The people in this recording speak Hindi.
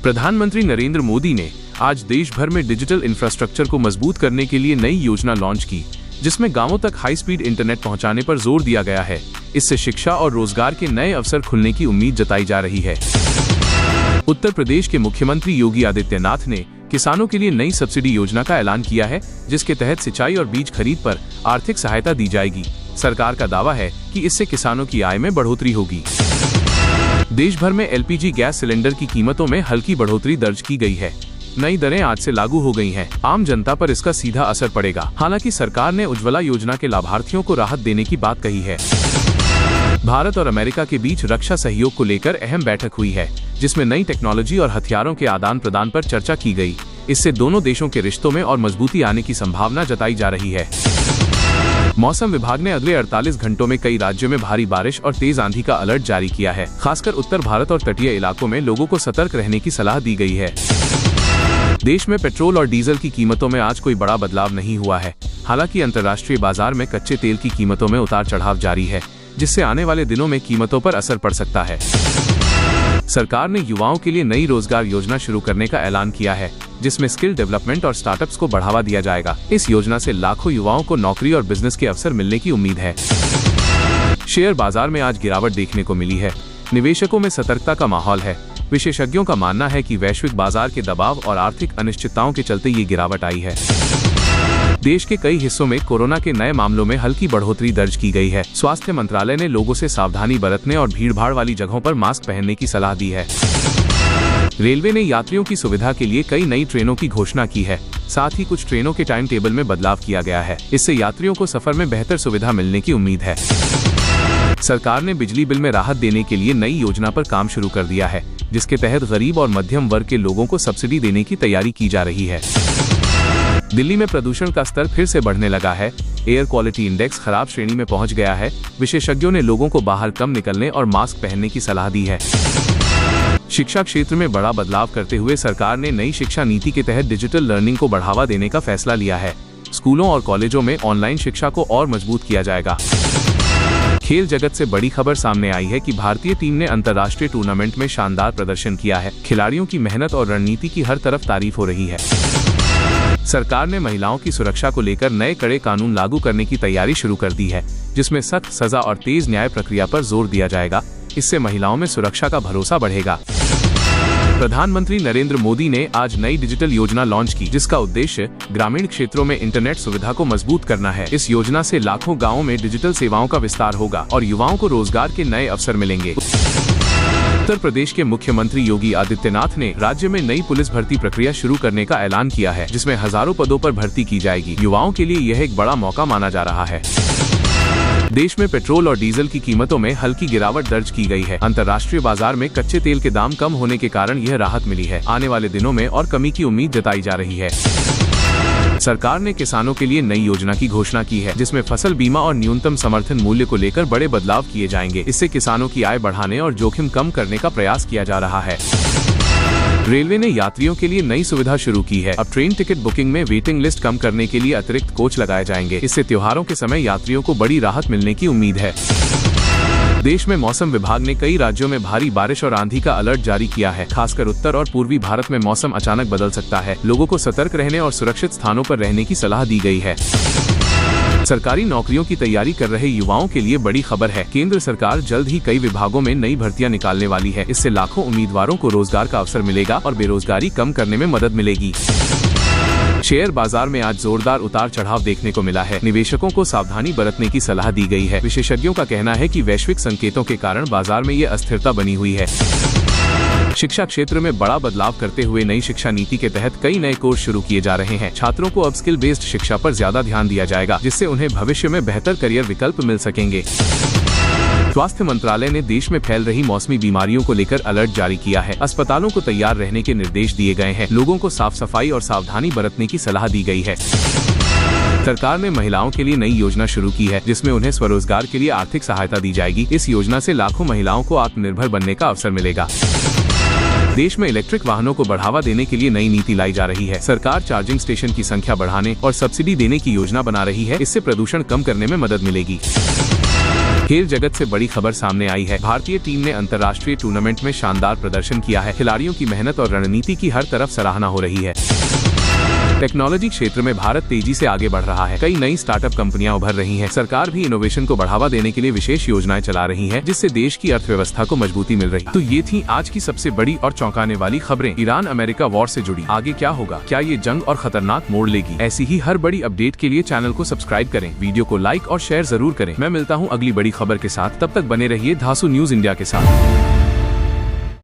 प्रधानमंत्री नरेंद्र मोदी ने आज देश भर में डिजिटल इंफ्रास्ट्रक्चर को मजबूत करने के लिए नई योजना लॉन्च की, जिसमें गांवों तक हाई स्पीड इंटरनेट पहुंचाने पर जोर दिया गया है। इससे शिक्षा और रोजगार के नए अवसर खुलने की उम्मीद जताई जा रही है। उत्तर प्रदेश के मुख्यमंत्री योगी आदित्यनाथ ने किसानों के लिए नई सब्सिडी योजना का ऐलान किया है, जिसके तहत सिंचाई और बीज खरीद पर आर्थिक सहायता दी जाएगी। सरकार का दावा है कि इससे किसानों की आय में बढ़ोतरी होगी। देश भर में एलपीजी गैस सिलेंडर की कीमतों में हल्की बढ़ोतरी दर्ज की गई है। नई दरें आज से लागू हो गई हैं। आम जनता पर इसका सीधा असर पड़ेगा। हालांकि सरकार ने उज्ज्वला योजना के लाभार्थियों को राहत देने की बात कही है। भारत और अमेरिका के बीच रक्षा सहयोग को लेकर अहम बैठक हुई है, जिसमें नई टेक्नोलॉजी और हथियारों के आदान प्रदान पर चर्चा की गई। इससे दोनों देशों के रिश्तों में और मजबूती आने की संभावना जताई जा रही है। मौसम विभाग ने अगले 48 घंटों में कई राज्यों में भारी बारिश और तेज आंधी का अलर्ट जारी किया है। खासकर उत्तर भारत और तटीय इलाकों में लोगों को सतर्क रहने की सलाह दी गई है। देश में पेट्रोल और डीजल की कीमतों में आज कोई बड़ा बदलाव नहीं हुआ है। हालांकि अंतर्राष्ट्रीय बाजार में कच्चे तेल की कीमतों में उतार चढ़ाव जारी है, जिससे आने वाले दिनों में कीमतों पर असर पड़ सकता है। सरकार ने युवाओं के लिए नई रोजगार योजना शुरू करने का ऐलान किया है, जिसमें स्किल डेवलपमेंट और स्टार्टअप्स को बढ़ावा दिया जाएगा। इस योजना से लाखों युवाओं को नौकरी और बिजनेस के अवसर मिलने की उम्मीद है। शेयर बाजार में आज गिरावट देखने को मिली है। निवेशकों में सतर्कता का माहौल है। विशेषज्ञों का मानना है कि वैश्विक बाजार के दबाव और आर्थिक अनिश्चितताओं के चलते ये गिरावट आई है। देश के कई हिस्सों में कोरोना के नए मामलों में हल्की बढ़ोतरी दर्ज की गई है। स्वास्थ्य मंत्रालय ने लोगों से सावधानी बरतने और भीड़भाड़ वाली जगहों पर मास्क पहनने की सलाह दी है। रेलवे ने यात्रियों की सुविधा के लिए कई नई ट्रेनों की घोषणा की है। साथ ही कुछ ट्रेनों के टाइम टेबल में बदलाव किया गया है। इससे यात्रियों को सफर में बेहतर सुविधा मिलने की उम्मीद है। सरकार ने बिजली बिल में राहत देने के लिए नई योजना पर काम शुरू कर दिया है, जिसके तहत गरीब और मध्यम वर्ग के लोगों को सब्सिडी देने की तैयारी की जा रही है। दिल्ली में प्रदूषण का स्तर फिर से बढ़ने लगा है। एयर क्वालिटी इंडेक्स खराब श्रेणी में पहुंच गया है। विशेषज्ञों ने लोगों को बाहर कम निकलने और मास्क पहनने की सलाह दी है। शिक्षा क्षेत्र में बड़ा बदलाव करते हुए सरकार ने नई शिक्षा नीति के तहत डिजिटल लर्निंग को बढ़ावा देने का फैसला लिया है। स्कूलों और कॉलेजों में ऑनलाइन शिक्षा को और मजबूत किया जाएगा। खेल जगत से बड़ी खबर सामने आई है कि भारतीय टीम ने अंतर्राष्ट्रीय टूर्नामेंट में शानदार प्रदर्शन किया है। खिलाड़ियों की मेहनत और रणनीति की हर तरफ तारीफ हो रही है। सरकार ने महिलाओं की सुरक्षा को लेकर नए कड़े कानून लागू करने की तैयारी शुरू कर दी है, जिसमें सख्त सजा और तेज न्याय प्रक्रिया पर जोर दिया जाएगा। इससे महिलाओं में सुरक्षा का भरोसा बढ़ेगा। प्रधानमंत्री नरेंद्र मोदी ने आज नई डिजिटल योजना लॉन्च की, जिसका उद्देश्य ग्रामीण क्षेत्रों में इंटरनेट सुविधा को मजबूत करना है। इस योजना से लाखों गाँवों में डिजिटल सेवाओं का विस्तार होगा और युवाओं को रोजगार के नए अवसर मिलेंगे। उत्तर प्रदेश के मुख्यमंत्री योगी आदित्यनाथ ने राज्य में नई पुलिस भर्ती प्रक्रिया शुरू करने का ऐलान किया है, जिसमें हजारों पदों पर भर्ती की जाएगी। युवाओं के लिए यह एक बड़ा मौका माना जा रहा है। देश में पेट्रोल और डीजल की कीमतों में हल्की गिरावट दर्ज की गई है। अंतर्राष्ट्रीय बाजार में कच्चे तेल के दाम कम होने के कारण यह राहत मिली है। आने वाले दिनों में और कमी की उम्मीद जताई जा रही है। सरकार ने किसानों के लिए नई योजना की घोषणा की है, जिसमें फसल बीमा और न्यूनतम समर्थन मूल्य को लेकर बड़े बदलाव किए जाएंगे। इससे किसानों की आय बढ़ाने और जोखिम कम करने का प्रयास किया जा रहा है। रेलवे ने यात्रियों के लिए नई सुविधा शुरू की है। अब ट्रेन टिकट बुकिंग में वेटिंग लिस्ट कम करने के लिए अतिरिक्त कोच लगाए जाएंगे। इससे त्योहारों के समय यात्रियों को बड़ी राहत मिलने की उम्मीद है। देश में मौसम विभाग ने कई राज्यों में भारी बारिश और आंधी का अलर्ट जारी किया है। खासकर उत्तर और पूर्वी भारत में मौसम अचानक बदल सकता है। लोगों को सतर्क रहने और सुरक्षित स्थानों पर रहने की सलाह दी गई है। सरकारी नौकरियों की तैयारी कर रहे युवाओं के लिए बड़ी खबर है। केंद्र सरकार जल्द ही कई विभागों में नई भर्तियां निकालने वाली है। इससे लाखों उम्मीदवारों को रोजगार का अवसर मिलेगा और बेरोजगारी कम करने में मदद मिलेगी। शेयर बाजार में आज जोरदार उतार चढ़ाव देखने को मिला है। निवेशकों को सावधानी बरतने की सलाह दी गई है। विशेषज्ञों का कहना है कि वैश्विक संकेतों के कारण बाजार में ये अस्थिरता बनी हुई है। शिक्षा क्षेत्र में बड़ा बदलाव करते हुए नई शिक्षा नीति के तहत कई नए कोर्स शुरू किए जा रहे हैं। छात्रों को अब स्किल बेस्ड शिक्षा पर ज्यादा ध्यान दिया जाएगा, जिससे उन्हें भविष्य में बेहतर करियर विकल्प मिल सकेंगे। स्वास्थ्य मंत्रालय ने देश में फैल रही मौसमी बीमारियों को लेकर अलर्ट जारी किया है। अस्पतालों को तैयार रहने के निर्देश दिए गए हैं। लोगों को साफ सफाई और सावधानी बरतने की सलाह दी गई है। सरकार ने महिलाओं के लिए नई योजना शुरू की है, जिसमें उन्हें स्वरोजगार के लिए आर्थिक सहायता दी जाएगी। इस योजना से लाखों महिलाओं को आत्मनिर्भर बनने का अवसर मिलेगा। देश में इलेक्ट्रिक वाहनों को बढ़ावा देने के लिए नई नीति लाई जा रही है। सरकार चार्जिंग स्टेशन की संख्या बढ़ाने और सब्सिडी देने की योजना बना रही है। इससे प्रदूषण कम करने में मदद मिलेगी। खेल जगत से बड़ी खबर सामने आई है। भारतीय टीम ने अंतर्राष्ट्रीय टूर्नामेंट में शानदार प्रदर्शन किया है। खिलाड़ियों की मेहनत और रणनीति की हर तरफ सराहना हो रही है। टेक्नोलॉजी क्षेत्र में भारत तेजी से आगे बढ़ रहा है। कई नई स्टार्टअप कंपनियां उभर रही हैं। सरकार भी इनोवेशन को बढ़ावा देने के लिए विशेष योजनाएं चला रही है, जिससे देश की अर्थव्यवस्था को मजबूती मिल रही है। तो ये थी आज की सबसे बड़ी और चौंकाने वाली खबरें ईरान अमेरिका वॉर से जुड़ी। आगे क्या होगा, क्या ये जंग और खतरनाक मोड़ लेगी? ऐसी ही हर बड़ी अपडेट के लिए चैनल को सब्सक्राइब करें, वीडियो को लाइक और शेयर जरूर करें। मैं मिलता हूँ अगली बड़ी खबर के साथ, तब तक बने रहिए धासु न्यूज इंडिया के साथ।